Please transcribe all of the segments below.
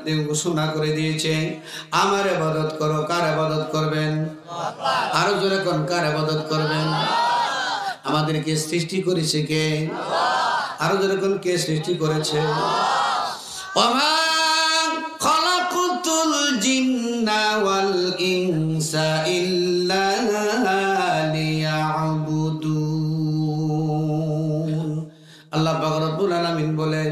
মধ্যে ঘোষণা করে দিয়েছে, আমার ইবাদত করো। কার ইবাদত করবেন? আরো জোরে কোন, কার ইবাদত করবেন? আমাদেরকে সৃষ্টি করেছে কে? আরো জোরে কোন, কে সৃষ্টি করেছে? ওমা খালাকুতুল জিন্না ওয়াল ইনসা ইল্লা লিয়াবুদুন। আল্লাহ পাক রব্বুল আলামিন বলেন,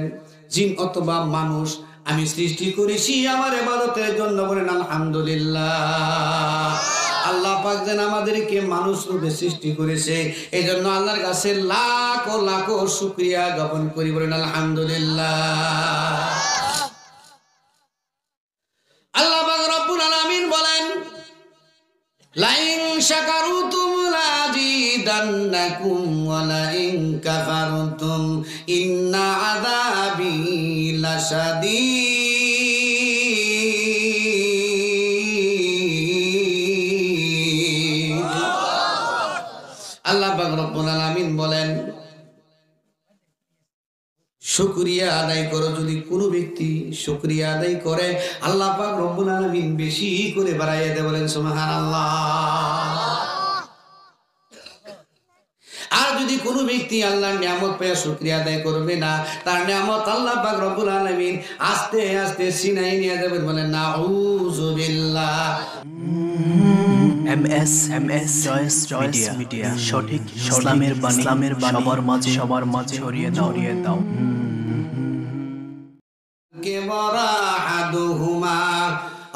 জিন অথবা মানুষ আমি সৃষ্টি করেছি আমার ইবাদতের জন্য। বলেন আলহামদুলিল্লাহ। আল্লাহ পাক যেন আমাদেরকে মানুষ রূপে সৃষ্টি করেছে, এই জন্য আল্লাহর কাছে লাখো লাখো শুকরিয়া জ্ঞাপন করি। বলেন আলহামদুলিল্লাহ। আল্লাহ পাক রব্বুল আলামিন বলেন, লাইন শাকারতুম লাযিদান্নাকুম ওয়া লাইন কাফারতুম ইন্না আযাবি লাশাদীদ। আল্লাহ পাক রব্বুল আলামিন বলেন, শুকরিয়া আদায় করো। যদি কোনো ব্যক্তি শুকরিয়া আদায় করে আল্লাহ পাক রব্বুল আলামিন বেশি করে বাড়াইয়া দেয়। বলেন সুবহানাল্লাহ। আর যদি কোনো ব্যক্তি আল্লাহর নিয়ামত পেয়ে শুকরিয়া আদায় করবে না, তার নিয়ামত আল্লাহ পাক রব্বুল আলামিন আস্তে আস্তে ছিনাই নিয়ে যাবেন। বলেন নাউযুবিল্লাহ। MS মিডিয়া, সঠিক ইসলামের বাণী সবার মাঝে ছড়িয়ে দাও। কেবরা আহাদুহুমা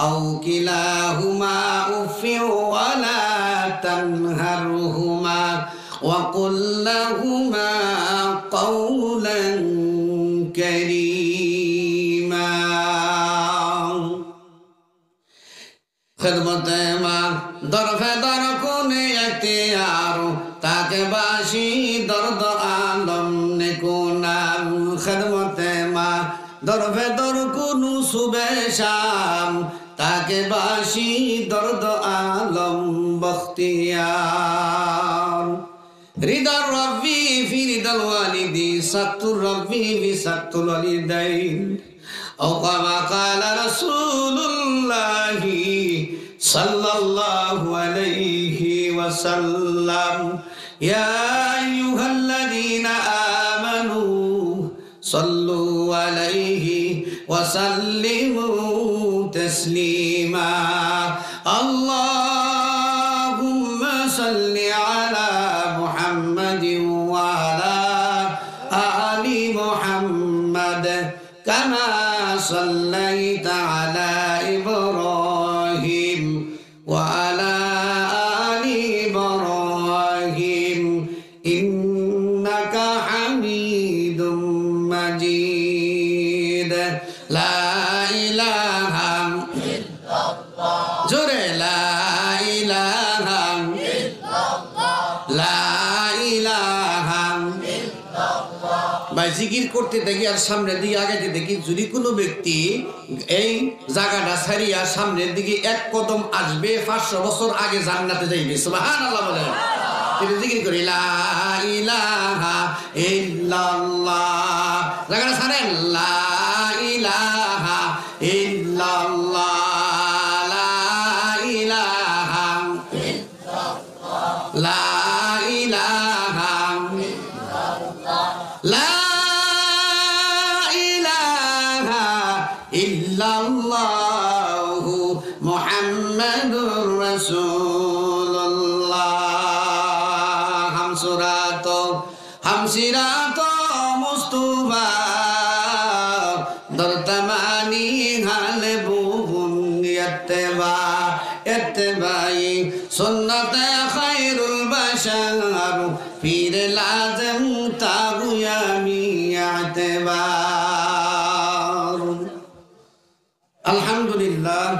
আও কিলাহুমা উফি ওয়া লা তানহারহুমা ওয়া কুল লাহুমা কাওলান কারীমা। খিদমতে মা দরফে দর কোনে ইখতিয়ার তাকে বাসি দর্দ আলম নে কোনাম। খিদমতে মা দরফে দর কোনু সুবে শাম তাকে বাসি দর্দ আলম বখতিয়ার। রিদার রব্বি ফি রিদাল ওয়ালিদি সাতুর রব্বি ফি সাতুল ওয়ালিদাইন। أو كما قال رسول الله صلى الله عليه وسلم يا أيها الذين آمنوا صلوا عليه وسلموا تسليما اللهم صل على محمد وعلى آل محمد كما صليت على إبراهيم وعلى آل إبراهيم إنك حميد مجيد لا إله إلا الله جرى لا إله إلا الله لا إله إلا الله ভাই জিকির করতে দেখি আর সামনের দিকে আগাইতে দেখি যদি কোনো ব্যক্তি এই জায়গাটা ছাড়িয়া সামনের দিকে এক কদম আসবে 500 বছর আগে জান্নাতে যাইবে। সুবহানাল্লাহ বলেন। এটা জিকির করি লা ইলাহা ইল্লাল্লাহ। জায়গাটা ছাড়েন লা ইলাহা ইল্লাল্লাহ লা ইলাহা ইল্লাল্লাহ লা ইলাহা ইল্লাল্লাহ লা ইল্লাল্লাহু মুহাম্মাদুর রাসূলুল্লাহ। হামসিরাত মুস্তাফা দরতমানি হালে বুগুন ইত্তেবাই সুন্নাতে খায়রুল বাশার ফির লাজম তাগুয়ামি ইতিবার। আলহামদুলিল্লাহ,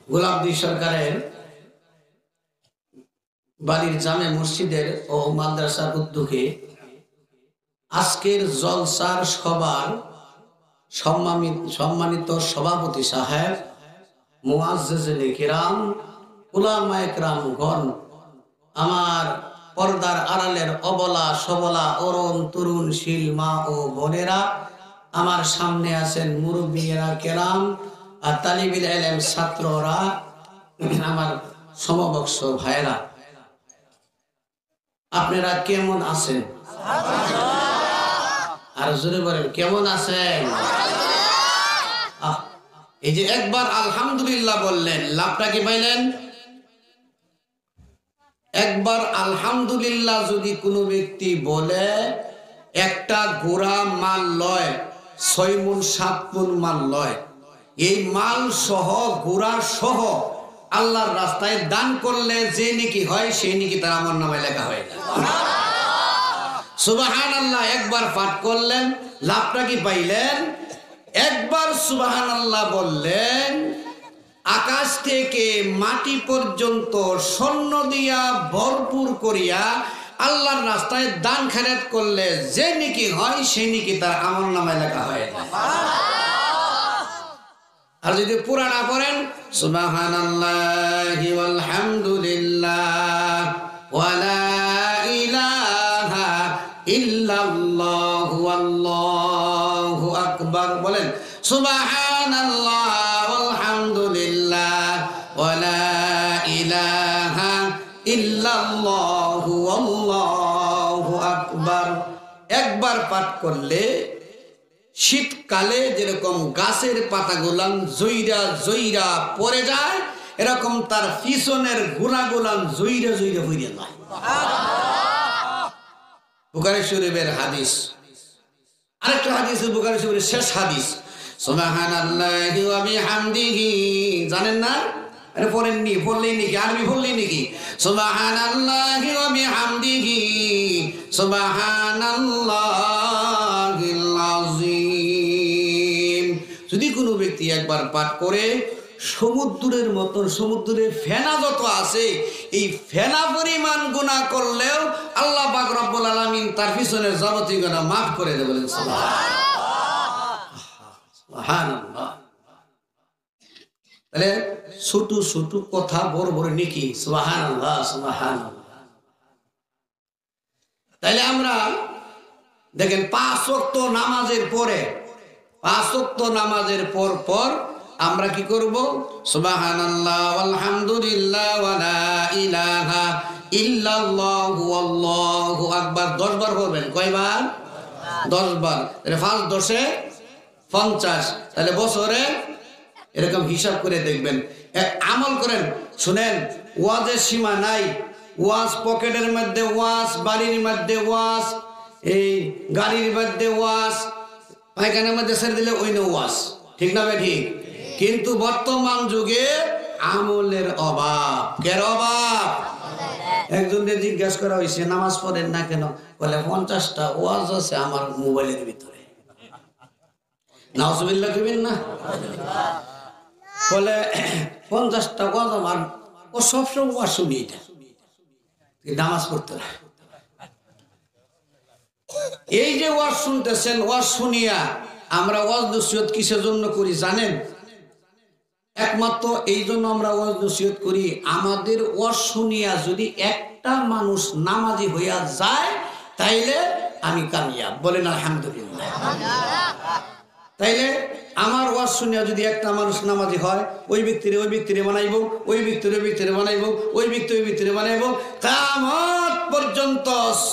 গোলাপদি সরকারের বাড়ির জামে মসজিদের ও মাদ্রাসার উদ্যোগে আজকের জলসার সবার সম্মানিত সভাপতি সাহেব, মুআজ্জিজিনে কিরাম, উলামায়ে কিরামগণ, আমার পর্দার আড়ালের অবলা সবলা অরুণ তরুণশীল মা ও বোনেরা, আমার সামনে আছেন মুরব্বীরা কেরাম আর তালিবুল ইলম ছাত্ররা, আমার সমবয়স্ক ভাইরা, আপনারা কেমন আছেন? আর জোরে বলেন কেমন আছেন? এই যে একবার আলহামদুলিল্লাহ বললেন, লাভটা কি পাইলেন? একবার আলহামদুলিল্লাহ যদি কোনো ব্যক্তি বলে, একটা গোড়া মাল লয় 6 মণ 7 মণ মাল লয়, এই মাল সহ গোড়া সহ আল্লাহর রাস্তায় দান করলে যে নেকি হয় সেই নেকি তার আমলনামায় লেখা হয়ে যায়। সুবহানাল্লাহ একবার পাঠ করলেন, লাভটা কি পাইলেন? একবার সুবহানাল্লাহ বললেন, আকাশ থেকে মাটি পর্যন্ত স্বর্ণ দিয়া ভরপুর করিয়া আল্লাহর রাস্তায় দান খেরাত করলে যে নেকি হয় সেই নেকি তার আমলনামায় লেখা হয়ে যায়। আর যদি পুরানা পড়েন, সুবহানাল্লাহি ওয়াল হামদুলিল্লাহ ওয়া লা ইলাহা ইল্লাল্লাহু আল্লাহু আকবার বলেন, সুবহানাল্লাহ ওয়াল হামদুলিল্লাহ ওয়া লা ইলাহা ইল্লাল্লাহু আল্লাহু আকবার। একবার পাঠ করলে শীতকালে যেরকম গাছের পাতাগুলান জইরা জইরা পড়ে যায়, এরকম তার পিছনের গোড়াগুলান জইরা জইরা হইয়া যায়। বুখারী শরীফের হাদিস। আরেকটা হাদিস বুখারী শরীফের শেষ হাদিস, সুবহানাল্লাহি ওয়া বিহামদিহি, জানেন না? আরে পড়েননি, পড়লেই নাকি আরবি পড়লেই নাকি? সুবহানাল্লাহি ওয়া বিহামদিহি সুবহানাল্লাহিল আযীম। যদি কোনো ব্যক্তি একবার পাঠ করে, সমুদ্রের মতন, সমুদ্রের ফেনা যত আছে এই ফেনা পরিমাণ গুনাহ করলেও আল্লাহ পাক রব্বুল আলামিন তার পিছনের যাবতীয় গুনাহ মাফ করে দেবেন। বলেন সুবহানাল্লাহ। তাহলে ছোট ছোট কথা বড় বড় নেকি। সুবহানাল্লাহ সুবহানাল্লাহ। তাইলে আমরা দেখেন 5 ওয়াক্ত নামাজের পরে, 5 ওয়াক্ত নামাজের পর পর আমরা কি করব? সুবহানাল্লাহ আলহামদুলিল্লাহ ওয়া লা ইলাহা ইল্লাল্লাহু আল্লাহু আকবার 10 বার বলবেন। কয়বার? 10 বার। তাহলে 5 10 50, তাহলে বছরে এরকম হিসাব করে দেখবেন। আমল করেন, শুনেন, ওয়াজের সীমা নাই। ওয়াজ পকেটের মধ্যে ওয়াজ, বাড়ির মধ্যে ওয়াজ, এই গাড়ির মধ্যে ওয়াজ, পায়খানার মধ্যে ছেড়ে দিলে ওই ওয়াজ, ঠিক না ভাই? ঠিক। কিন্তু বর্তমান যুগে আমলের অভাব। কের অভাব? একজনকে জিজ্ঞাসা করা হয়েছে, নামাজ পড়েন না কেন? বলে 50টা ওয়াজ আছে আমার মোবাইলের ভিতরে। নাউজুবিল্লাহ কইবেন না? বলে 50টা ওয়াজ আমার, ও সবসময় ওয়াজ শুনি, এটা নামাজ পড়তে না। এই যে ওয়াজ শুনতেছেন, ওয়াজ শুনিয়া আমরা ওয়াজ নসিহত কিসের জন্য করি জানেন? একমাত্র এই জন্য আমরা ওয়াজ নসিহত করি, আমাদের ওয়াজ শুনিয়া যদি একটা মানুষ নামাজি হইয়া যায় তাইলে আমি কামিয়াব। বলেন আলহামদুলিল্লাহ। তাইলে আমার ওয়াজ শুনিয়া যদি একটা মানুষ নামাজি হয়, ওই ব্যক্তিরে বানাইব, ওই ব্যক্তিরে বানাইব, ওই ব্যক্তিরে বানাইব, কিয়ামত পর্যন্ত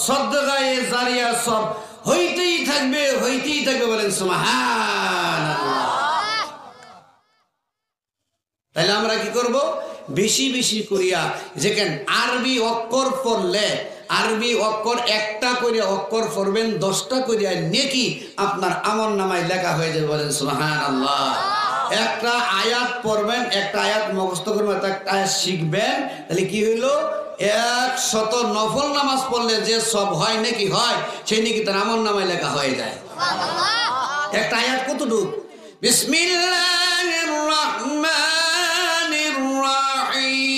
সদকায়ে জারিয়া সব হইতেই থাকবে, হইতেই থাকবে। বলেন সুবহানাল্লাহ। তাহলে আমরা কি করব? বেশি বেশি করিয়া, যেখানে আরবি অক্ষর পড়লে, আরবি অক্ষর একটা করে অক্ষর পড়বেন, 10টা করিয়া নেকি আপনার আমলনামায় লেখা হয়ে যাবে। বলেন সুবহানাল্লাহ। একটা আয়াত পড়বেন, একটা আয়াত মুখস্থ করবেন, একটা আয়াত শিখবেন, তাহলে কি হইলো? 100 নফল নামাজ পড়লে যে সব হয় নাকি হয়, সেই নাকি তার আমলনামায় লেখা হয়ে যায়। একটা আয়াত কতটুকু? বিসমিল্লাহির রাহমানির রাহিম।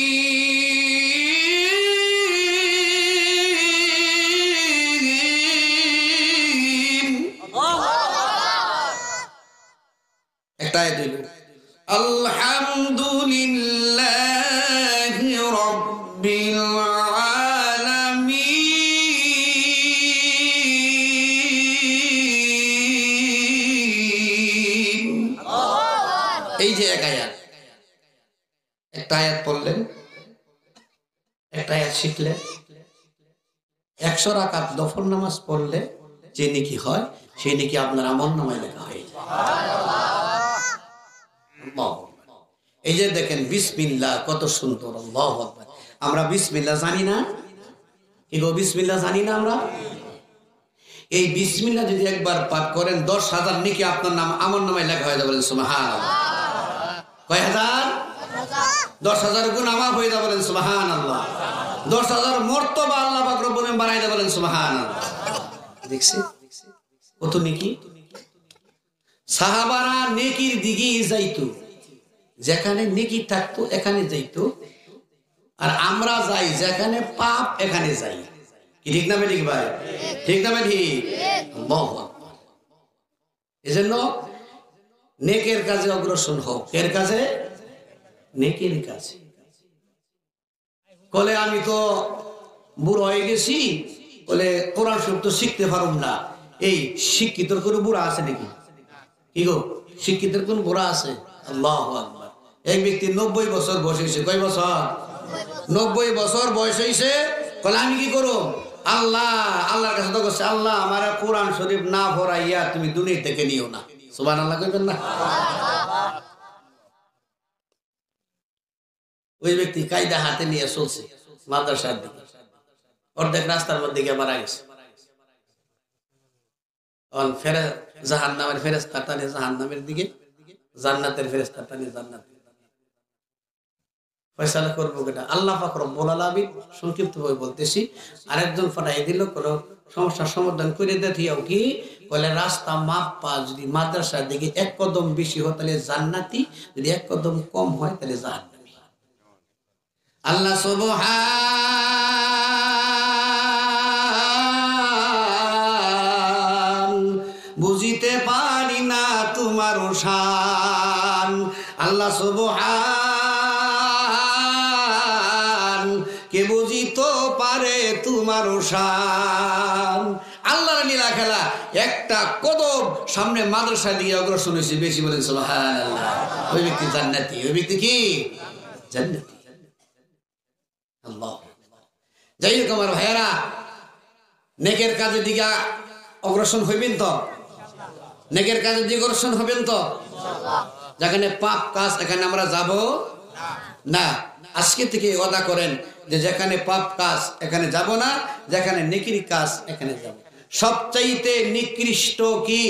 একটা আয়াত হইল আলহামদুলিল্লাহি রাব্বিল আলামিন। এই যে এক আয়াত, একটা আয়াত পড়লেন, একটা আয়াত শিখলেন, 100 রাকাত নফল নামাজ পড়লে যে নেকি হয় সেই নেকি আপনার আমলনামায় লেখা হয়ে যায়। এই যে দেখেন বিসমিল্লাহ কত সুন্দর, আল্লাহু আকবার। আমরা বিসমিল্লাহ জানি না, কি গো বিসমিল্লাহ জানি না আমরা? এই বিসমিল্লাহ যদি একবার পাঠ করেন 10,000 নেকি আপনার নাম আমলনামায় লেখা হয়ে যাবে, বলেন সুবহানাল্লাহ। কয় হাজার? 10,000 গুণ মাফ হয়ে যাবে, বলেন সুবহানাল্লাহ। 10,000 মর্তবা আল্লাহ পাক রব্বুল আলামিন বাড়াই দেবেন, বলেন সুবহানাল্লাহ। দেখছি কত নেকি। সাহাবারা নেকির দিকে যাইতো, যেখানে নেকি থাকতো এখানে যাইতো, আর আমরা যাই যেখানে পাপ এখানে যাই। কি ঠিক না ঠিক ভাই? ঠিক না ঠিক? আল্লাহু আকবার। এজন্য নেকের কাজে অগ্রসর হোক। এর কাজে? নেকের কাজে। বলে আমি তো বুড়ো হয়ে গেছি, বলে কোরআন শরীফ তো শিখতে পারুম না। এই শিক্ষিতর কোনো বুড়া আছে নাকি? কি গো, শিক্ষিতের কোন বুড়া আছে? আল্লাহু আকবার। এক ব্যক্তি 90 বছর বয়স হয়েছে। কয় বছর? 90 বছর বয়স হয়েছে। বলে আমি কি করো? আল্লাহর কাছে তো করছে, আল্লাহ আমার কোরআন শরীফ না পড়াইয়া তুমি দুনিয়া থেকে নিও না। সুবহানাল্লাহ কইবেন না? ওই ব্যক্তি কায়দা হাতে নিয়ে চলছে মাদ্রাসার দিকে, অর্ধেক রাস্তার মধ্যে গিয়ে মারা গেছে। জাহান্নামের ফেরেশতা টানে জাহান্নামের দিকে, জান্নাতের ফেরেশতা টানে জান্নাতের। ফয়সালা করবো কেটা? আল্লাহ পাক রব্বুল আলামিন। সংক্ষিপ্ত ভাবে বলতেছি, আরেকজন পাঠাই দিল কোন সমস্যার সমাধান করে দিও। কি বলে? রাস্তা মাপ পা যদি মাদ্রাসার দিকে 1 কদম বেশি হয় তাহলে জান্নাতি, যদি 1 কদম কম হয় তাহলে জাহান্নামী। আল্লাহ সুবহান, বুঝিতে পারি না তোমার শান। আল্লাহ সুবহান, কে বুঝিতে পারে তোমার শান। আল্লাহর লীলা খেলা। একটা কদম সামনে মাদ্রাসা দিয়ে অগ্রসর হয়েছে, বেশি বলেন সুবহানাল্লাহ। ওই ব্যক্তি জান্নাতি। ওই ব্যক্তি কি? জান্নাতি। আল্লাহ। যাই হোক আমার ভাইয়েরা, নেকের কাজের দিকে অগ্রসর হইবেন তো? নেকের কাজের দিকে অগ্রসর হবেন তো? যেখানে পাপ কাজ এখানে আমরা যাব না। আজকে থেকে ওয়াদা করেন যে যেখানে পাপ কাজ এখানে যাব না, যেখানে নেকির কাজ এখানে যাব। সবচাইতে নিকৃষ্ট কি?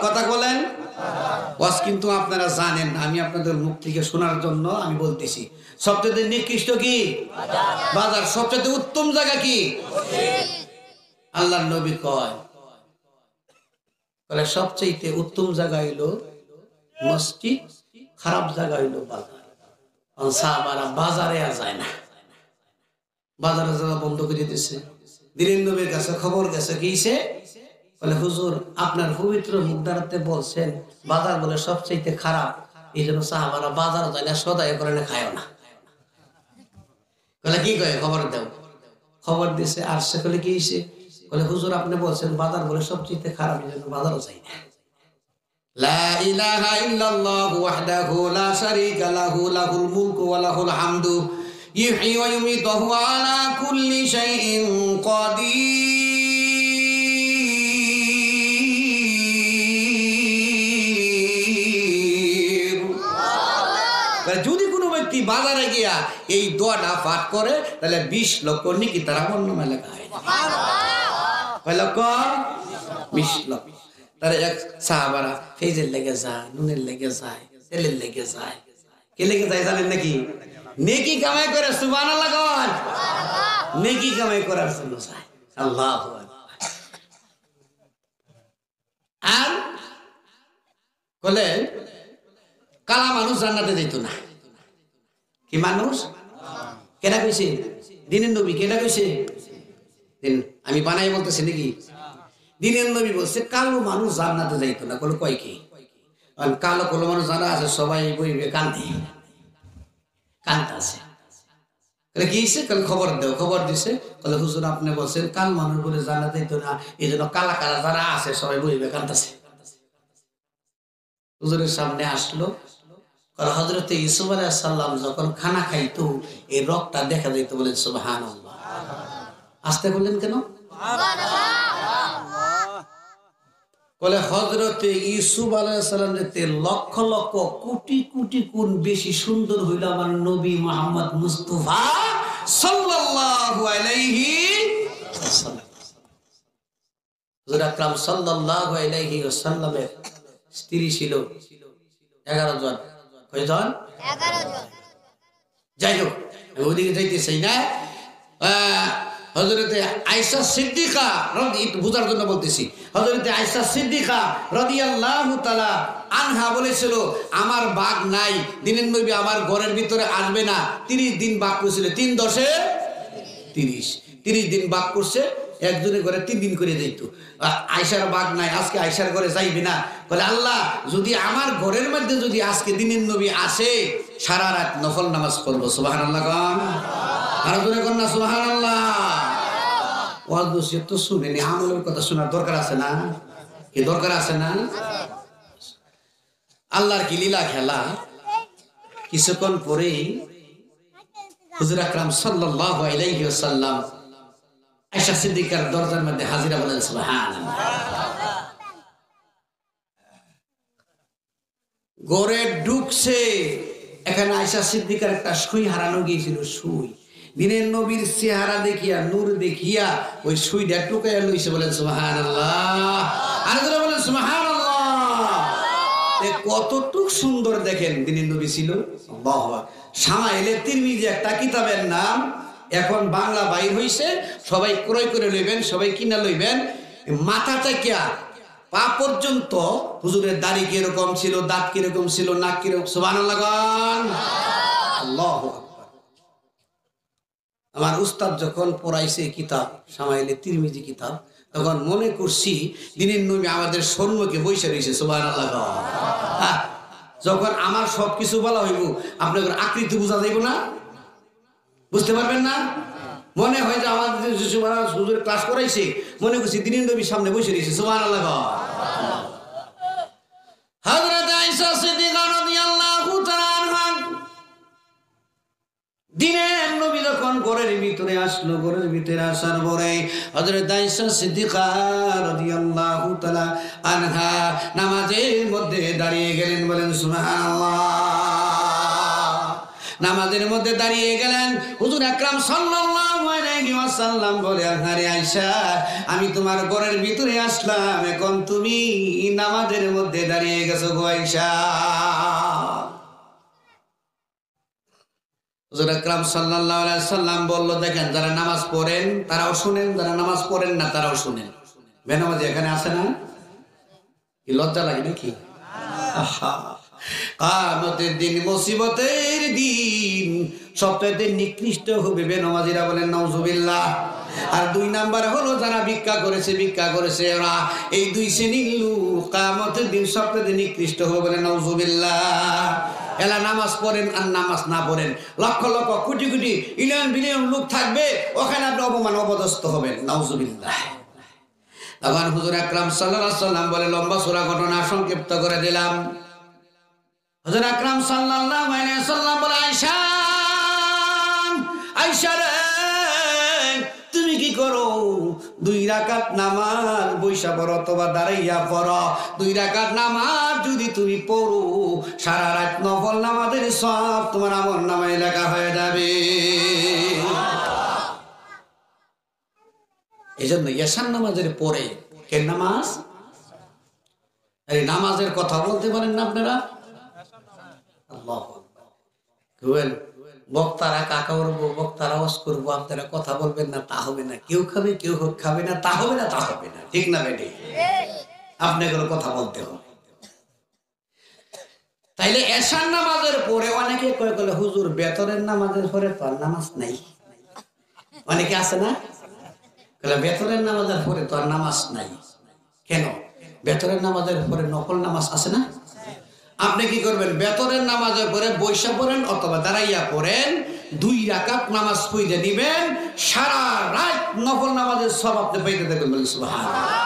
কথা বলেন। ওয়াজ কিন্তু আপনারা জানেন, আমি আপনাদের মুখ থেকে শোনার জন্য আমি বলতেছি। সবচেয়ে নিকৃষ্ট কি? বাজার। সবচেয়ে উত্তম জায়গা কি? আল্লাহর নবী কয়, বলে সবচেয়ে উত্তম জায়গা হইল মসজিদ, খারাপ জায়গা হইল বাজার। সাহাবারা বাজারে আর যায় না, বাজারে যাওয়া বন্ধ করে দিয়েছে। দিলেন নবীর কাছে খবর গেছে, কিছে? বলে হুজুর আপনার পবিত্র মুখ দ্বারাতে বলছেন বাজার বলে সবচেয়ে খারাপ, এই জন্য সাহাবারা বাজার যায় না, সদাই করে না, খায়ও না। বলে কি কয়? খবর দাও। খবর দিছে। আর সে বলে কি হইছে? বলে হুজুর আপনি বলছেন বাজার বলে সবচেয়ে খারাপ, এই জন্য বাজারও যাই না। লা ইলাহা ইল্লাল্লাহু ওয়াহদাহু লা শারীকা লাহু, লাহুল মুলকু ওয়া লাহুল হামদু, ইহয়ী ওয়া ইউমীতু ওয়া হুয়া আলা কুল্লি শাইইন কাদির। যদি কোনো ব্যক্তি বাজারে গিয়া এই দোয়াটা পাঠ করে তাহলে 20 লক্ষ নেকি তার আমলনামায় লেখা হয়। কয় লক্ষ? 20 লক্ষ। তার এক সাহাবারা ফেজের লেগে যায়, নুনের লেগে যায়, তেলের লেগে যায়। কে লেগে যায় জানেন নাকি? নেকি কামাই করে। সুবহানাল্লাহ কর। নেকি কামাই করার জন্য যায়। আল্লাহু আকবার। আর বলে কালা মানুষ জান্নাতে যেত না। কি মানুষ? কেডা কইছে? দিনের নবী। কেডা কইছে? আমি বানাই বলতেছি নাকি? দিনের নবী বলছে কালো মানুষ জান্নাতে যাইতো না। বলে কয় কি? কালো কালো মানুষ যারা আছে সবাই বইবে কান্দে, কান্দতেছে। কি হয়েছে? খবর দেও। খবর দিছে। বলে হুজুর আপনি বলছেন কাল মানুষ বলে জান্নাতে যাইতো না, এই জন্য কালা কালা যারা আছে সবাই বইবে কান্দতেছে। হুজুরের সামনে আসলো, হযরতে ইউসুফ আলাইহিস সালাম যখন খানা খাইতো এই রক্তটা দেখা যাইতো, বলেন সুবহানাল্লাহ। আস্তে বললেন কেন? বলে হযরতে ইউসুফ আলাইহিস সালাম যেতে লক্ষ লক্ষ কোটি কোটি গুণ বেশি সুন্দর হইল আমার নবী মুহাম্মদ মুস্তাফা সাল্লাল্লাহু আলাইহি ওয়াসাল্লাম। হুজুর আকরাম সাল্লাল্লাহু আলাইহি ওয়াসাল্লামের স্ত্রী ছিল 11 জন। কয়জন? 11 জন। যাই হোক, ওদিকে যাইতেছি না। হযরতে আয়েশা সিদ্দিকা বুঝার জন্য বলতেছি, হযরতে আয়েশা সিদ্দিকা রাদিয়াল্লাহু তাআলা আনহা বলেছিল, আমার বাঘ নাই, দিনের নবী আমার ঘরের ভিতরে আসবে না। 30 দিন বাঘ করছিল, 3 10 30 দিন বাঘ করছে, একজনের ঘরে 3 দিন করে যাইতো। আয়েশার বাঘ নাই, আজকে আয়েশার ঘরে যাইবে না। বলে আল্লাহ, যদি আমার ঘরের মধ্যে যদি আজকে দিনের নবী আসে, সারা রাত নফল নামাজ পড়বো। সুবহানাল্লাহ কোন আর জোরে কোন না সুবহানাল্লাহ। ওয়াজ নসিহত তো শুনেনি, আমলের কথা শোনার দরকার আছে না? কি দরকার আছে না? আল্লাহর কি লীলা খেলা। কিছুক্ষণ পরেই হুজুর আকরাম সাল্লাল্লাহু আলাইহি ওয়াসাল্লাম আয়েশা সিদ্দিকার দরজার মধ্যে হাজিরা, বলেন সুবহানাল্লাহ। ঘরে ঢুকছে, এখানে আয়েশা সিদ্দিকার একটা সুই হারানো গিয়েছিল। সুই, দিনের নবীর চেহারা দেখিয়া, নূর দেখিয়া ওই সুইটা টুকাইয়া লইছে, বলেন সুবহানাল্লাহ। আর যারা বলেন সুবহানাল্লাহ। কতটুক সুন্দর দেখেন দিনের নবী ছিল। আল্লাহু আকবার। শামাইলে তিরমিজি একটা কিতাবের নাম এখন বাংলা বাইর হইছে, সবাই ক্রয় করে লইবেন, সবাই কিনা লইবেন। মাথা থেকে পা পর্যন্ত হুজুরের দাড়ি কিরকম ছিল, দাঁত কিরকম ছিল, নাক কিরকম। সুবহানাল্লাহ আল্লাহু আকবার। আমার উস্তাদ যখন পড়াইছে কিতাব শামাইলে তিরমিজি কিতাব, তখন মনে করছি দিনের নবী আমাদের সম্মুখে বসে রয়েছে। সুবহানাল্লাহ। যখন আমার সবকিছু বলা হইব, আপনাদের আকৃতি বোঝা যাইব না, বুঝতে পারবেন না। মনে হয় যে আমাদের হুজুর ক্লাস করাইছে, মনে করছি দিনের নবীর সামনে বসে রয়েছে। সুবহানাল্লাহ। হযরত আয়েশা সিদ্দিকা রাদিয়াল্লাহু তাআলা আনহা দিনের নবী যখন ঘরের ভিতরে আসলো, ঘরের ভিতরে আসার পরে হযরত আয়েশা সিদ্দিকা রাদিয়াল্লাহু তাআলা আনহা নামাজের মধ্যে দাঁড়িয়ে গেলেন, বলেন সুবহানাল্লাহ। নামাজের মধ্যে দাঁড়িয়ে গেলেন। হুজুর আকরাম সাল্লাল্লাহু আলাইহি ওয়াসাল্লাম বলে, আরে আয়েশা, আমি তোমার ঘরের ভিতরে আসলাম, এখন তুমি নামাজের মধ্যে দাঁড়িয়ে গেছো গো আয়েশা। হুজুর আকরাম সাল্লাল্লাহু আলাইহি ওয়াসাল্লাম বলল, দেখেন যারা নামাজ পড়েন তারাও শুনেন, যারা নামাজ পড়েন না তারাও শুনেন। বেনামাজি এখানে আছে না? কি লজ্জা লাগে নাকি? আহা, কিয়ামতের দিন, মুসিবতের দিন সবচেয়ে নিকৃষ্ট হবে বেনামাজিরা, বলেন নাউজুবিল্লাহ। আর 2 নাম্বার হলো যারা ভিক্ষা করেছে ওরা। এই 2 শ্রেণীর লোক কিয়ামতের দিন সবচেয়ে নিকৃষ্ট হবে, বলেন নাউজুবিল্লাহ। এলা নামাজ পড়েন আর নামাজ না পড়েন, লক্ষ লক্ষ কোটি কোটি ইলিয়ন বিলিয়ন লোক থাকবে, ওখানে আপনি অপমান অপদস্থ হবেন। নাউজুবিল্লাহ। তখন হুজুর আকরাম সাল্লাল্লাহু আলাইহি ওয়াসাল্লাম বলে, লম্বা চূড়া ঘটনা সংক্ষিপ্ত করে দিলাম। হুজুর আকরাম সাল্লাল্লাহু আলাইহি ওয়াসাল্লাম বলে, আয়েশা, আয়েশা রে, তুমি কি করো? 2 রাকাত নামাজ বইসা পড়ো অথবা দাঁড়াইয়া পড়ো। 2 রাকাত নামাজ যদি তুমি পড়ো, সারা রাত নফল নামাজের সব তোমার আমলনামায় লেখা হয়ে যাবে। এই জন্য ইয়াসান নামাজের পরে কে নামাজ, এই নামাজের কথা বলতে পারেন না আপনারা? আল্লাহু আকবার। বক্তারা কাকা করবো, বক্তারা ওয়াজ করবো, আপনারা কথা বলবেন না, তা হবে না। কেউ খাবে, কেউ খাবে না, তা হবে না, তা হবে না। ঠিক না বেটি? আপনাকে কথা বলতে হবে। তাইলে এশার নামাজের পরে অনেকে কয়ে গেলে, হুজুর বেতরের নামাজের পরে তো আর নামাজ নাই। অনেকে আছে না, বেতরের নামাজের পরে তো আর নামাজ নাই। কেন? বেতরের নামাজের পরে নফল নামাজ আছে না? আপনি কি করবেন? বেতরের নামাজের পরে বৈশা পড়েন অথবা দাঁড়াইয়া পড়েন, 2 রাকাত নামাজ পড়ে দিবেন, সারা রাত নফল নামাজের সব আপনি পাইতে থাকবেন। সুবহানাল্লাহ।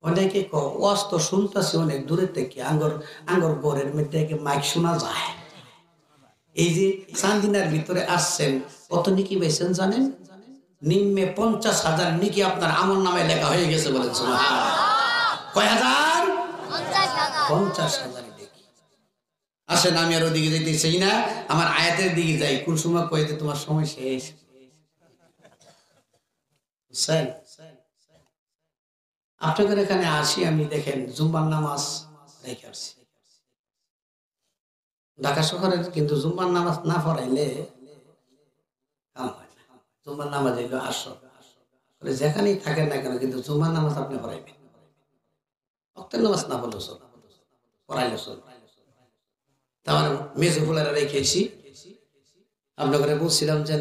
অনেকে ওয়াজ তো শুনতেছে অনেক দূরে থেকে, আঙ্গর ঘরের মধ্যে মাইক শোনা যায়। এই যে চান্দিনার ভিতরে আসছেন, কত নিকি পাইছেন জানেন? নিম্নে 50,000 নিকি আপনার আমল নামে লেখা হয়ে গেছে বলেন সুবহানাল্লাহ। কয় হাজার? 50,000 নিকি। আসেন আমি আর ওদিকে যেতে চাই না, আমার আয়াতের দিকে যাই। কোন সময় কইতে তোমার সময় শেষ। বুঝছেন? আপনাদের এখানে আসি আমি, দেখেন জুম্মার নামাজ রেখে আসছি ঢাকা শহরের, কিন্তু জুম্মার নামাজ না পড়াইলে কাম হয় না। জুম্মার নামাজ এলো আসো, যেখানেই থাকেন না কেন কিন্তু জুম্মার নামাজ আপনি পড়াইবেন। ওয়াক্তের নামাজ না পড়লে চল, পড়াইলে চল। তাহলে মেজো ফুলারা রেখেছি। আপনাকে বলছিলাম যে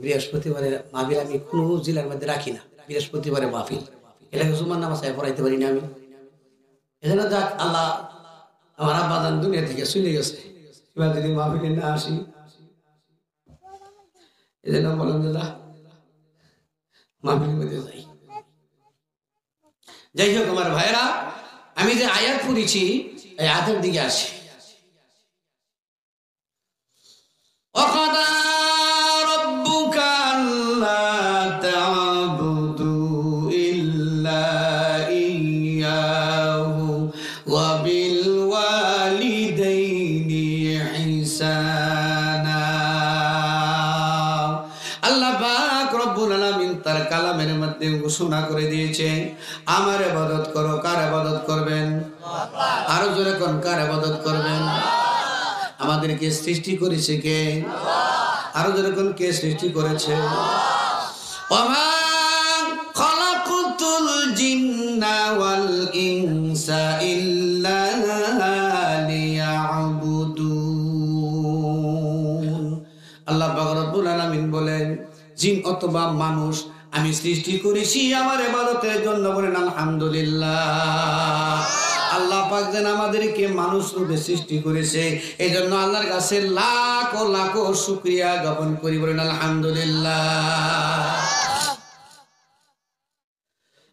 বৃহস্পতিবারে মাহফিল আমি কোনো জেলার মধ্যে রাখি না, বৃহস্পতিবারে মাহফিল, এটাকে জুম্মার নামাজ পড়াইতে পারি না আমি। এজন্য যাক, আল্লাহ আমার আব্বাজান দুনিয়া থেকে চলে গেছে, এবার যদি মাহফিলে না আসি, এজন্য বলেন দাদা মাহফিলের মধ্যে যাই। যাই হোক আমার ভাইরা, আমি যে আয়াত পড়েছি এই আয়াতের দিকে আসি। ঘোষণা করে দিয়েছে, আমার ইবাদত করো। কার ইবাদত করবেন? আরো জোরে কোন, কার ইবাদত করবেন? আমাদেরকে সৃষ্টি করেছে কে? আরো জোরে কোন, কে সৃষ্টি করেছে? ওমা খালাকুতুল জিন্না ওয়াল ইনসা ইল্লা লিয়াবুদুন। আল্লাহ পাক রব্বুল আলামিন বলেন, জিন অথবা মানুষ আমি সৃষ্টি করেছি আমার ইবাদতের জন্য। বলেন আলহামদুলিল্লাহ। আল্লাহ পাক যেন আমাদেরকে মানুষ রূপে সৃষ্টি করেছে, এই জন্য আল্লাহর কাছে লাখো লাখো শুকরিয়া জ্ঞাপন করি। বলেন আলহামদুলিল্লাহ।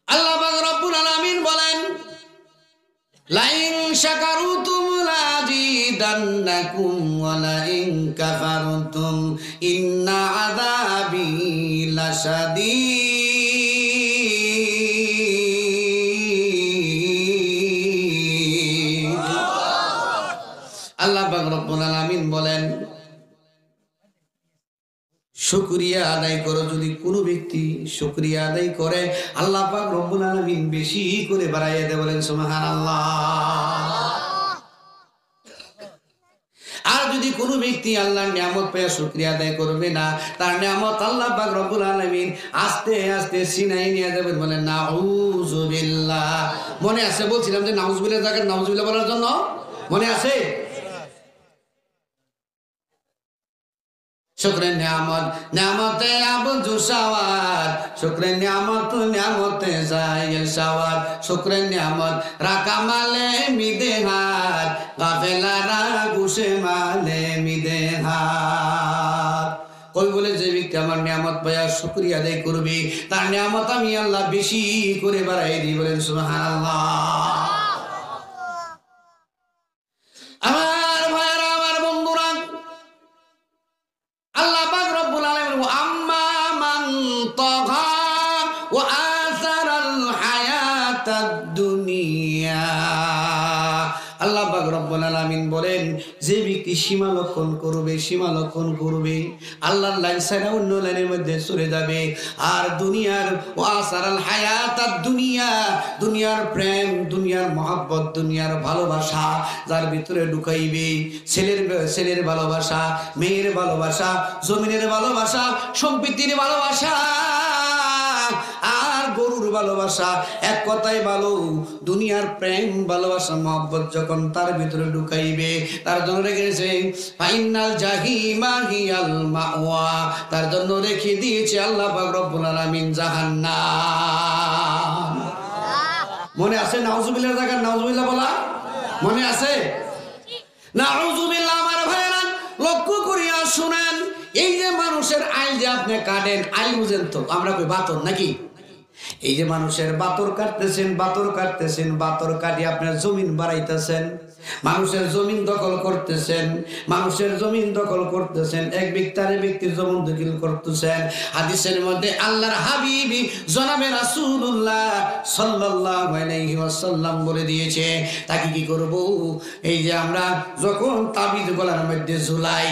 আল্লাহ পাক রব্বুল আলামিন বলেন, লাইন শাকারতুম লাযিদান্নাকুম ওয়া লাইন কাফারতুম ইন্না আযাবি লাশাদীদ। আল্লাহ পাক রব্বুল আলামিন বলেন, শুকরিয়া আদায় করো। যদি কোনো ব্যক্তি শুকরিয়া আদায় করে আল্লাহ পাক রব্বুল আলামিন বেশি করে বাড়াইয়া দেয়। বলেন সুবহানাল্লাহ। আর যদি কোনো ব্যক্তি আল্লাহর নিয়ামত পেয়ে শুকরিয়া আদায় করবে না, তার নিয়ামত আল্লাহ পাক রব্বুল আলামিন আস্তে আস্তে সিনাই নিয়ে যাবেন। বলেন নাউযুবিল্লাহ। মনে আছে বলছিলাম যে নাউযুবিল্লাহ জায়গায় নাউযুবিল্লাহ বলার জন্য, মনে আছে? শুকরে নিয়ামত, নিয়ামতে আবদু সাওয়ার, শুকরে নিয়ামত, নিয়ামতে জাইল সাওয়ার, শুকরে নিয়ামত রাকা মালে মিদেহার, গাফেলারা গুসে মালে মিদেহার। কই বলে যে ব্যক্তি আমার নিয়ামত পায়া শুকরিয়া আদায় করবে, তার নিয়ামত আমি আল্লাহ বেশি করে বাড়াই দিই। বলেন সুবহানাল্লাহ। আমার ভাইরা, আমার বন্ধুরা, আল্লাহ পাক রব্বুল আলামিন আম্মা মান তাগা ওয়া আসারাল হায়াতাদ দুনিয়া। আল্লাহ পাক রব্বুল আলামিন বলেন, যে ব্যক্তি সীমা লঙ্ঘন করবে, সীমা লঙ্ঘন করবে, আল্লাহর লাইন ছাড়া অন্য লাইনের মধ্যে চলে যাবে, আর দুনিয়ার ওয়া আসারাল হায়াতাদ দুনিয়া, দুনিয়ার প্রেম, দুনিয়ার মহব্বত, দুনিয়ার ভালোবাসা যার ভিতরে ঢুকাইবে, ছেলের ভালোবাসা, মেয়ের ভালোবাসা, জমিনের ভালোবাসা, সম্পত্তির ভালোবাসা আর গরুর ভালোবাসা, এক কথায় ভালো দুনিয়ার প্রেম, ভালোবাসা, মহব্বত যখন তার ভিতরে ঢুকাইবে, তার জন্য রেখেছে ফাইনাল জাহিমা হিয়াল মাওয়া, তার জন্য রেখে দিয়েছে আল্লাহ পাক রব্বুল আলামিন জাহান্নাম। মনে আছে নাউজুবিল্লাহ জায়গা নাউজুবিল্লাহ বলা? মনে আছে? নাউজুবিল্লাহ। আমার ভাইরা লক্ষ্য করিয়া শুনেন, এই যে মানুষের আইল যে আপনি কাটেন, আইল বুঝেন তো? আমরা কই বাতন নাকি? এই যে মানুষের বাতর কাটতেছেন, বাতর কাটতেছেন, বাতর কাটি আপনার জমিন বাড়াইতেছেন, মানুষের জমিন দখল করতেছেন, মানুষের জমিন দখল করতেছেন, এক ব্যক্তির জমিন দখল করতেছেন। হাদিসের মধ্যে আল্লাহর হাবিবি জনাবে রাসূলুল্লাহ সাল্লাল্লাহু আলাইহি ওয়াসাল্লাম বলে দিয়েছে, তাকে কি করব? এই যে আমরা যখন তাবিজ গলার মধ্যে ঝুলাই,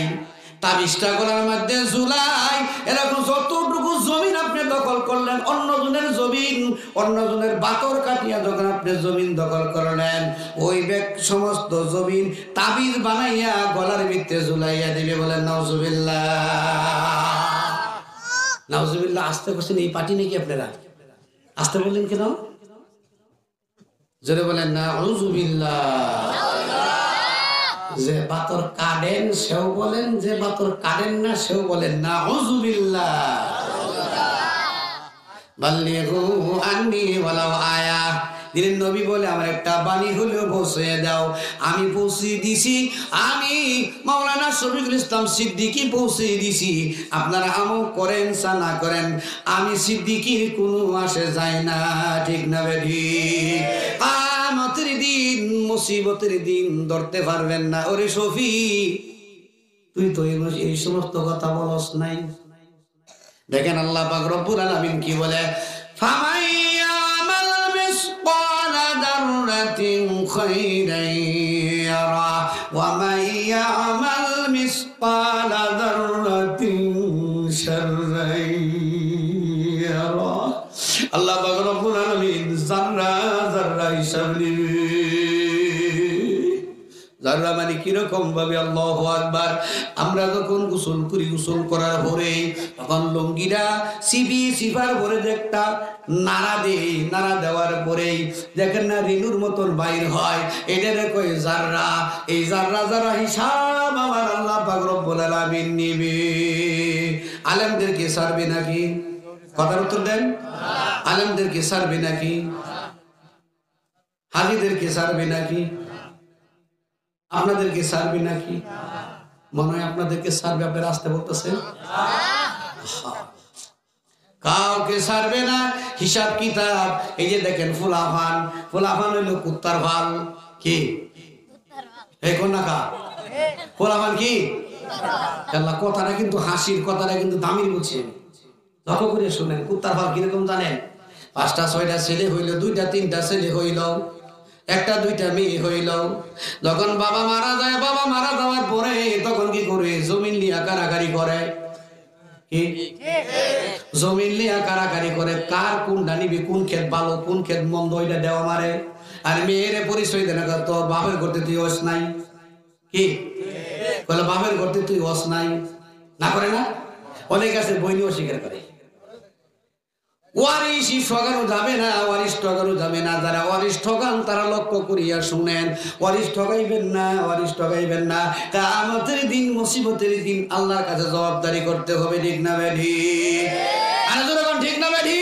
তাবিজটা গলার মধ্যে ঝুলাই, এরকম যতটুকু জমিন আপনি দখল করলেন, অন্যজনের জমিন, অন্যজনের বাতর কাটিয়া যখন আপনি জমিন দখল করলেন, ওই সমস্ত জমিন তাবিজ বানাইয়া গলার ভিতরে ঝুলাইয়া দিবে। বলেন নাউজুবিল্লাহ, নাউজুবিল্লাহ। আসতে বলছেন এই পার্টি নাকি আপনারা? আসতে বললেন কেন? জোরে বলেন নাউজুবিল্লাহ। যে বাতর কাটেন সেও বলেন, যে বাতর কাটেন না সেও বলেন নাউজুবিল্লাহ। বাল্লিগু আন্নি ওয়ালাউ আয়া। দিনের নবী বলে আমার একটা বাণী হলেও পৌঁছে দাও। আমি পৌঁছে দিছি, আমি মাওলানা শফিকুল ইসলাম সিদ্দিকী পৌঁছে দিছি। আপনারা আমল করেন চা না করেন, আমি সিদ্দিকীর কোনো আসে যায় না। ঠিক না বেঠি? কিয়ামতের দিন, মুসিবতের দিন ধরতে পারবেন না। ওরে শফি, তুই তো এই সমস্ত কথা বলস নাই। দেখেন আল্লাহ পাক রব্বুল আলামিন কি বলে, ফামাইয়ামাল মিসকালা দাররাতিন খাইরান ইয়ারা ওয়া মাইয়ামাল মিসকালা দাররাতিন শাররান ইয়ারা। আল্লাহ পাক রব্বুল আলামিন জাররা জাররা হিসাব নিবে। জাররা মানে কিরকম ভাবে? আল্লাহু আকবার। আমরা যখন গোসল করি, গোসল করার পরে তখন লঙ্গিরা সিপার ভরে একটা নাড়া দেই, নাড়া দেওয়ার পরেই দেখেন না রেণুর মতন বাইর হয়, এটারে কই জাররা। এই জাররা জাররা হিসাব আমার আল্লাহ পাক রব্বুল আলামিন নিবে। আলেমদেরকে ছাড়বে নাকি? কথার উত্তর দেন। আলেমদেরকে ছাড়বে নাকি? হাজীদেরকে ছাড়বে নাকি? আপনাদেরকে ছাড়বে নাকি? মনে হয় আপনাদেরকে ছাড়বে। আপনার আসতে বলতেছেন কাউকে ছাড়বে না। হিসাব কিতাব এই যে দেখেন, ফুলাফান, ফুলাফান হইলো কুত্তার ভাল। কি এখন না কা ফুলাফান কি? আল্লাহ কথাটা কিন্তু হাসির, কথাটা কিন্তু দামির বুঝছেন। লক্ষ্য করে শুনেন, কুত্তার ভাল কিরকম জানেন? 5টা 6টা ছেলে হইল, 2টা 3টা ছেলে হইল, 1টা 2টা মেয়ে হইল। যখন বাবা মারা যায়, বাবা মারা যাওয়ার পরে তখন কি করে? জমিন লিয়া কারাকারি করে। কি জমিন লিয়া কারাকারি করে, কার কোনটা নিবি, কোন ক্ষেত ভালো, কোন ক্ষেত মন্দ, ওইটা দেওয়া মারে। আর মেয়ের পরিচয় দেন, তো বাপের করতে তুই ওস নাই। কি বলে? বাপের করতে তুই ওস নাই, না করে না? অনেক আছে বইনিও স্বীকার করে। ওয়ারিশই ঠকানো যাবে না, ওয়ারিশ ঠকানো যাবে না। যারা ওয়ারিশ ঠকান তারা লক্ষ্য করিয়া শুনেন, ওয়ারিশ ঠকাইবেন না, ওয়ারিশ ঠকাইবেন না। কিয়ামতের দিন, মুসিবতের দিন আল্লাহর কাছে জবাবদারি করতে হবে। ঠিক না বেঠি? আর যখন ঠিক না বেঠি?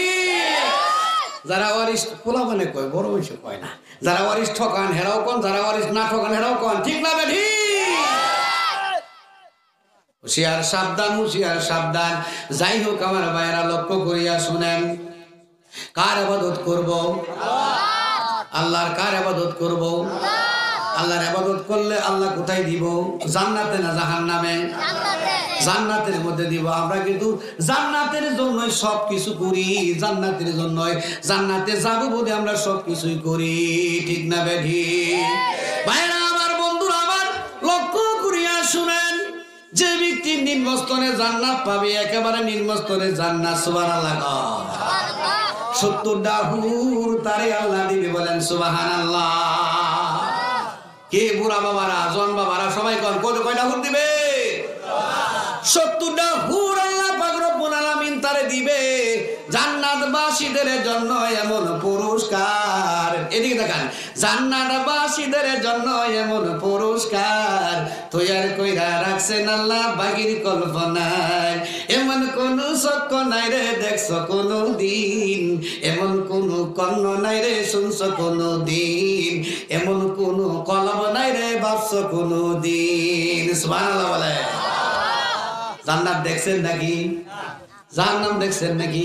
যারা ওয়ারিশ পোলা মানে কয়, বড় বয়সে কয় না। যারা ওয়ারিশ ঠকান হেরাও কোন, যারা ওয়ারিশ না ঠকান হেরাও কোন। ঠিক না বেঠি? হুঁশিয়ার সাবধান, হুঁশিয়ার সাবধান। যাই হোক আমার ভাইয়েরা, লক্ষ্য করিয়া শুনেন, কার ইবাদত করব? আল্লাহর। কার ইবাদত করব? আল্লাহর ইবাদত করলে আল্লাহ কোথায় দিব? জান্নাতে না জাহান্নামে? জান্নাতের মধ্যে দিব। আমরা কিন্তু জান্নাতের জন্যই সবকিছু করি, জান্নাতের জন্যই, জান্নাতে যাবো বলে আমরা সবকিছুই করি। ঠিক না বেঠি? ভাইয়েরা আমার, বন্ধুরা আমার, লক্ষ্য করিয়া শুনেন, যে ব্যক্তি নিম্নস্তরে জান্নাত পাবে, একেবারে নিম্নস্তরে জান্নাত। সুবহানাল্লাহ। 70টা হুর তারে আল্লাহ দিবে। বলেন সুবহানাল্লাহ। কে বুড়া বাবারা, জন বাবারা সবাই কোন কয়টা হুর দিবে? 70টা হুর আল্লাহ পাক রব্বুল আলামিন তারে দিবে। জান্নাতবাসীদের জন্য এমন পুরস্কার, এদিকে দেখান, জান্নাতবাসীদের জন্য এমন পুরস্কার তৈয়ার কইরা রাখছেন আল্লাহ বাগির কল্পনায়। এমন কোন চক্র নাই রে দেখছ কোন দিন, এমন কোন কর্ণ নাই রে শুনছ কোন দিন, এমন কোন কলম নাই রে ভাবছ কোন দিন। সুবহানাল্লাহ বলে। জান্নাত দেখছেন নাকি? জাহান্নাম দেখছেন নাকি?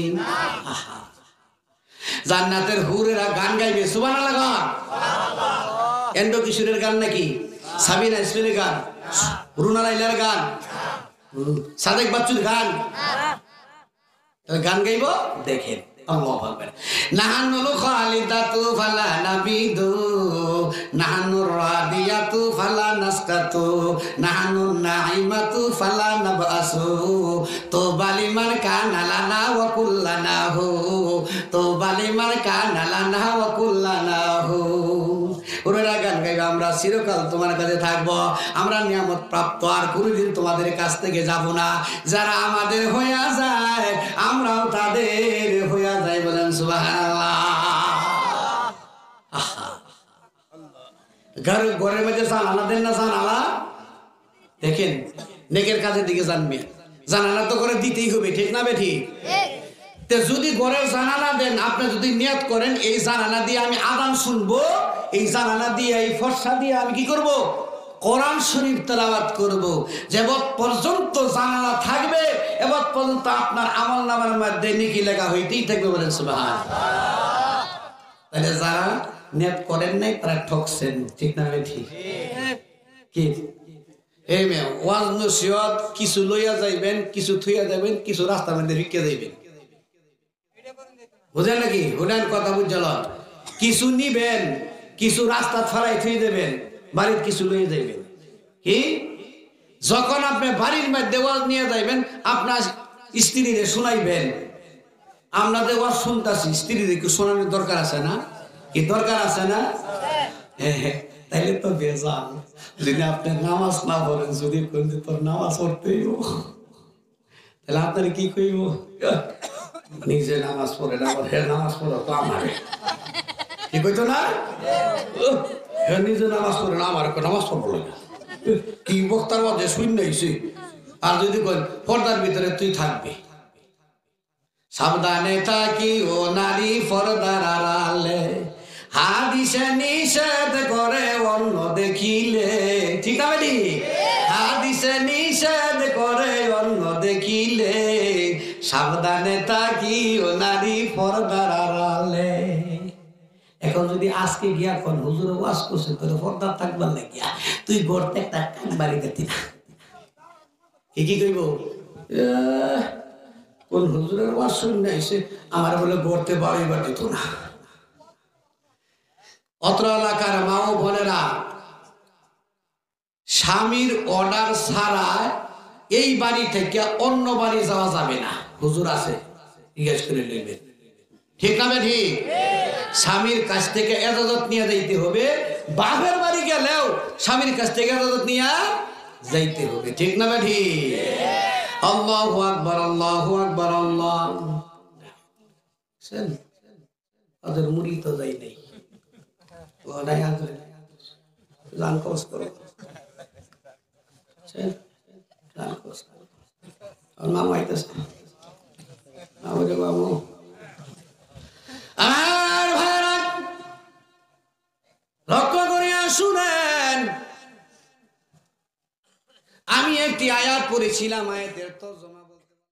জান্নাতের হুরেরা গান গাইবে, সুবহানাল্লাহ। এন্ডো কিশোরের গান নাকি? সাবিনা ইসমাইলের গান? রুনা লাইলার গান? সাদেক বাচ্চুর গান? গান গাইব? দেখেন আল্লাহু আকবার। নাহানুল খালিদাতু ফালা নাবিদু, নাহানুর রাদিয়াতু ফালা নাসকাতু, নাহানুন নাইমাতু ফালা নাবাসু, তোবা লিমান কানা লানা ওয়া কুল্লানাহু, তোবা লিমান কানা লানা ওয়া কুল্লানাহু। ওরা গান গাইবে, আমরা চিরকাল তোমার কাছে থাকবো, আমরা নিয়ামত প্রাপ্ত, আর কোনোদিন তোমাদের কাছ থেকে যাব না। যারা আমাদের হইয়া যায় আমরাও তাদের হইয়া যাই, বলেন সুবহানাল্লাহ। ঘরের মধ্যে জানালা দেন না? জানালা দেখেন, নেকের কাজের দিকে জানবে, জানালা তো করে দিতেই হবে, ঠিক না বেঠি? যদি ঘরের জানালা দেন, আপনি যদি নিয়ত করেন এই জানালা দিয়ে আমি আযান শুনবো, এই জানালা দিয়ে, এই ফর্সা দিয়ে আমি কি করব? কোরআন শরীফ তেলাওয়াত করব। যেবত পর্যন্ত জানালা থাকবে এবত পর্যন্ত আপনার আমলনামার মধ্যে নেকি লেখা হইতেই থাকবে, বলেন সুবহানাল্লাহ। তাহলে যারা নিয়ত করেন নাই তারা ঠকছেন, ঠিক না ঠিক? কি এই মেয়ে ওয়াজ নসিহত কিছু লইয়া যাইবেন, কিছু থুইয়া যাবেন, কিছু রাস্তার মধ্যে রিকে যাইবেন, বুঝেন নাকি? হুডান কথা বুঝল, কিছু নিবেন, কিছু রাস্তা ছড়াই থুই দেবেন, বাড়ির কিছু লইয়া যাইবেন। কি যখন আপনি বাড়ির মধ্যে ওয়াজ নিয়ে যাইবেন, আপনার স্ত্রীরে শুনাইবেন, আমরা যে ওয়াজ শুনতেছি স্ত্রীরে কি শোনানোর দরকার আছে না? কি দরকার আছে না? হ্যাঁ, তাইলে তো বেজান। যদি আপনি নামাজ না পড়েন, যদি তোর নামাজ পড়তেই, তাহলে আপনার কি কইব? নিজে নামাজ পড়ে না, নামাজ পড়ো তো আমার কি কইতো না? নিজে নামাজ পড়ে না, আমার নামাজ পড়বো না, কি বক্তার মধ্যে শূন্য হয়েছে। আর যদি পর্দার ভিতরে তুই থাকবি, সাবধানে থাকি ও নারী পর্দার আড়ালে, হাদিসে নিষেধ করে অন্য দেখিলে, ঠিক না বেটি? হাদিসে নিষেধ করে অন্য দেখিলে, সাবধানে থাকি ও নারী পর্দার আড়ালে। এখন যদি আজকে গিয়া কোন হুজুর ওয়াজ করছে তোর পর্দা থাকবার লাগিয়া, তুই গড়তে একটা কান বাড়ি দিতি না, কি কইব? কোন হুজুরের ওয়াজ শুনে এসে আমার বলে গড়তে বাড়িবার দিত না। অত্র এলাকার মা ও বোনেরা, স্বামীর অর্ডার ছাড়া এই বাড়ি থেকে অন্য বাড়ি যাওয়া যাবে না। হুজুর আছে, জিজ্ঞেস করে নেবেন, ঠিক না ঠিক? স্বামীর কাছ থেকে ইজাজত নিয়ে যাইতে হবে, বাপের বাড়ি গেলেও স্বামীর কাছ থেকে ইজাজত নিয়ে যাইতে হবে, ঠিক না ঠিক? আল্লাহু আকবার, আল্লাহু আকবার, আল্লাহ। ওদের মুড়ি তো যাই নাই, গান কস করো, নাম আইতেছে বাবু। আর ভাইরা লক্ষ্য করিয়া শুনেন, আমি একটি আয়াত পড়েছিলাম, আয়াতের তর্জমা